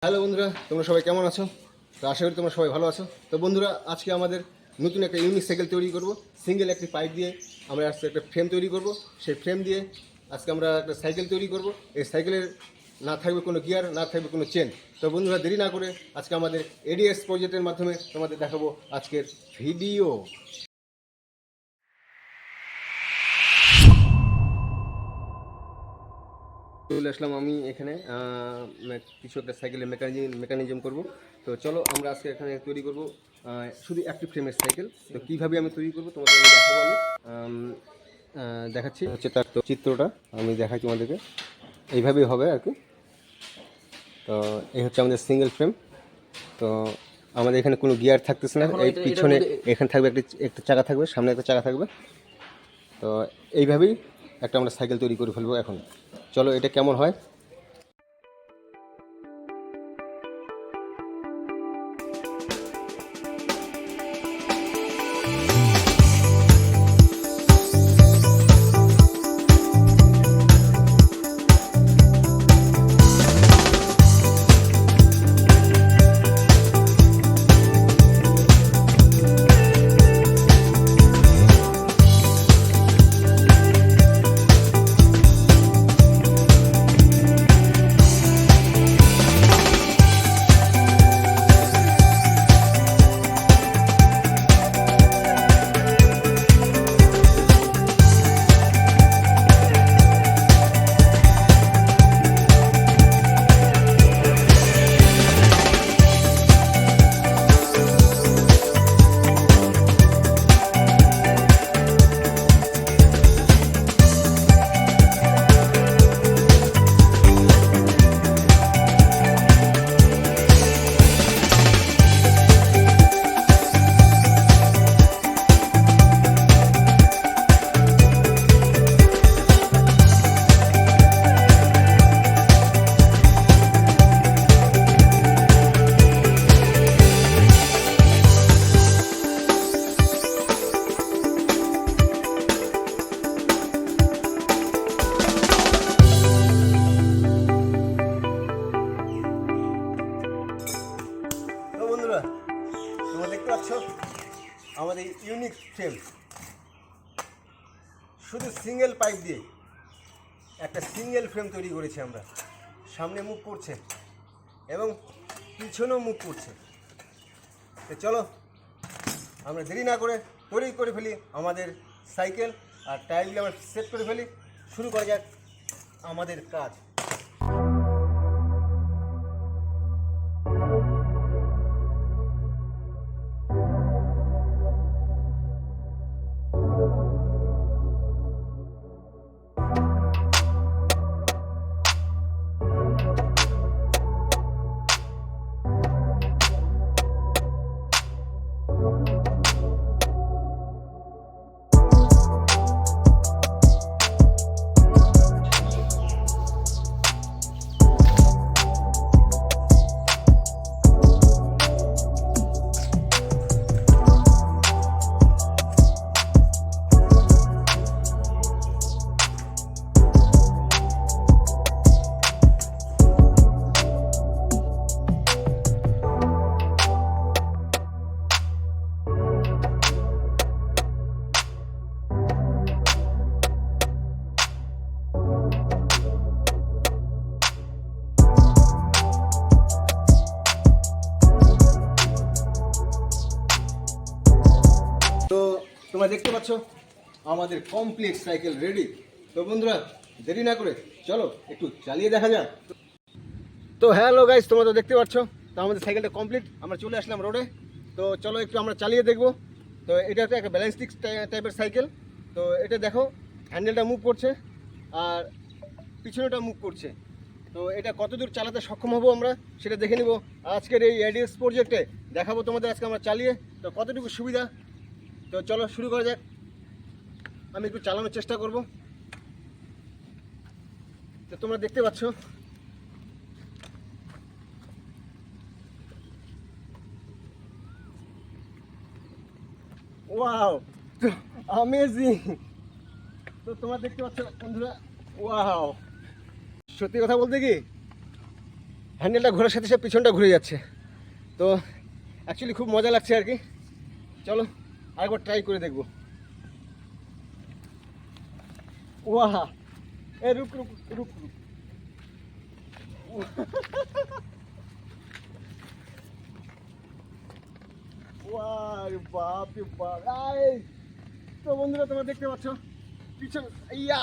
Hello বন্ধুরা, তোমরা সবাই কেমন আছো? তো আশা করি তোমরা সবাই ভালো আছো। তো বন্ধুরা, আজকে আমাদের নতুন একটা ইউনিক সাইকেল তৈরি করব। সিঙ্গেল একটি পাইপ দিয়ে আমরা আজকে একটা ফ্রেম তৈরি করব। সেই ফ্রেম দিয়ে আজকে আমরা একটা সাইকেল তৈরি করব। এই সাইকেলের না থাকবে কোনো গিয়ার, না থাকবে কোনো চেন। তো বন্ধুরা, দেরি না করে আজকে আমাদের এডিএস প্রজেক্টের মাধ্যমে তোমাদের দেখাবো আজকের ভিডিও। চলে আসলাম আমি এখানে কিছু একটা সাইকেলের মেকানিজম করব। তো চলো আমরা আজকে এখানে তৈরি করব শুধু একটি ফ্রেমের সাইকেল। তো কীভাবে আমি তৈরি করব তোমাদের আমি দেখাবো। আমি দেখাচ্ছি হচ্ছে তার তো চিত্রটা আমি দেখাই তোমাদেরকে। এইভাবেই হবে আর কি। তো এই হচ্ছে আমাদের সিঙ্গেল ফ্রেম। তো আমাদের এখানে কোনো গিয়ার থাকতেছে না। এই পিছনে এখানে থাকবে একটা চাকা থাকবে, সামনে একটা চাকা থাকবে। তো এইভাবেই একটা আমরা সাইকেল তৈরি করে ফেলবো এখন। চলো এটা কেমন হয়। বন্ধুরা, তোমরা দেখতে পাচ্ছ আমাদের ইউনিক ফ্রেম শুধু সিঙ্গেল পাইপ দিয়ে একটা সিঙ্গেল ফ্রেম তৈরি করেছি আমরা। সামনে মুখ করছে এবং পিছনেও মুখ করছে। তো চলো আমরা দেরি না করে তৈরি করে ফেলি আমাদের সাইকেল, আর টায়ারগুলো আমরা সেট করে ফেলি। শুরু করা যাক আমাদের কাজ। তো তোমরা দেখতে পাচ্ছ আমাদের কমপ্লিট সাইকেল রেডি। তো বন্ধুরা, দেরি না করে চলো একটু চালিয়ে দেখা যাক। তো হ্যালো গাইস, তোমরা তো দেখতে পাচ্ছ তো আমাদের সাইকেলটা কমপ্লিট। আমরা চলে আসলাম রোডে। তো চলো একটু আমরা চালিয়ে দেখবো। তো এটা হচ্ছে একটা ব্যালেন্সটিক টাইপের সাইকেল। তো এটা দেখো, হ্যান্ডেলটা মুভ করছে আর পিছনেটা মুভ করছে। তো এটা কতদূর চালাতে সক্ষম হবো আমরা সেটা দেখে নিব আজকের এই এডিএস প্রজেক্টে। দেখাবো তোমাদের আজকে আমরা চালিয়ে তো কতটুকু সুবিধা। তো চলো শুরু করা যাক। আমি একটু চালানোর চেষ্টা করব। তো তোমরা দেখতে পাচ্ছ ওয়াও, অ্যামেজিং। তো তোমরা দেখতে পাচ্ছ বন্ধুরা, ওয়াও। সত্যি কথা বলতে কি হ্যান্ডেলটা ঘোরার সাথে সাথে পিছনটা ঘুরে যাচ্ছে। তো অ্যাকচুয়ালি খুব মজা লাগছে আর কি। চলো আরেকবার ট্রাই করে দেখবো। ওয়াহ, এ রুক রুক রুক রুক। ওয়াহ বাপ রে বাপ। এই তো বন্ধুরা, তোমরা দেখতে পাচ্ছ পিছন, ইয়া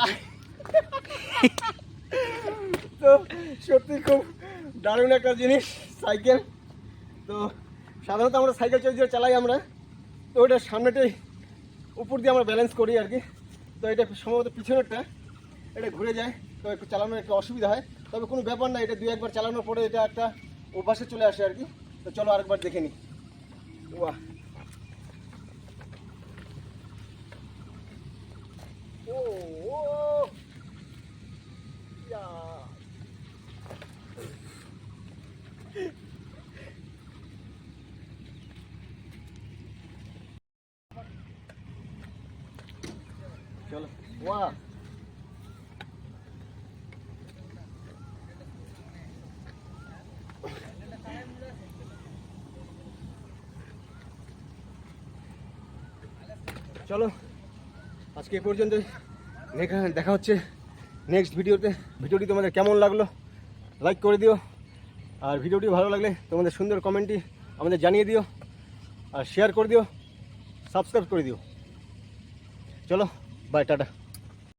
তো সত্যি খুব দারুণ একটা জিনিস সাইকেল। তো সাধারণত আমরা সাইকেল চালাই আমরা, তো ওইটার সামনেটাই উপর দিয়ে আমরা ব্যালেন্স করি আর কি। তো এটা সম্ভবত পিছনেরটা এটা ঘুরে যায়, তো একটু চালানোর একটু অসুবিধা হয়। তবে কোনো ব্যাপার না, এটা 2-1 বার চালানোর পরে এটা একটা অভ্যাসে চলে আসে আর কি। তো চলো আরেকবার দেখে নিই। ওয়াহ, ও ও ইয়া। চলো, ওয়াহ, চলো আজকে এই পর্যন্ত। দেখা হচ্ছে নেক্সট ভিডিওতে। ভিডিওটি তোমাদের কেমন লাগলো লাইক করে দিও, আর ভিডিওটি ভালো লাগলে তোমাদের সুন্দর কমেন্টটি আমাদের জানিয়ে দিও, আর শেয়ার করে দিও, সাবস্ক্রাইব করে দিও। চলো বাই, টাটা।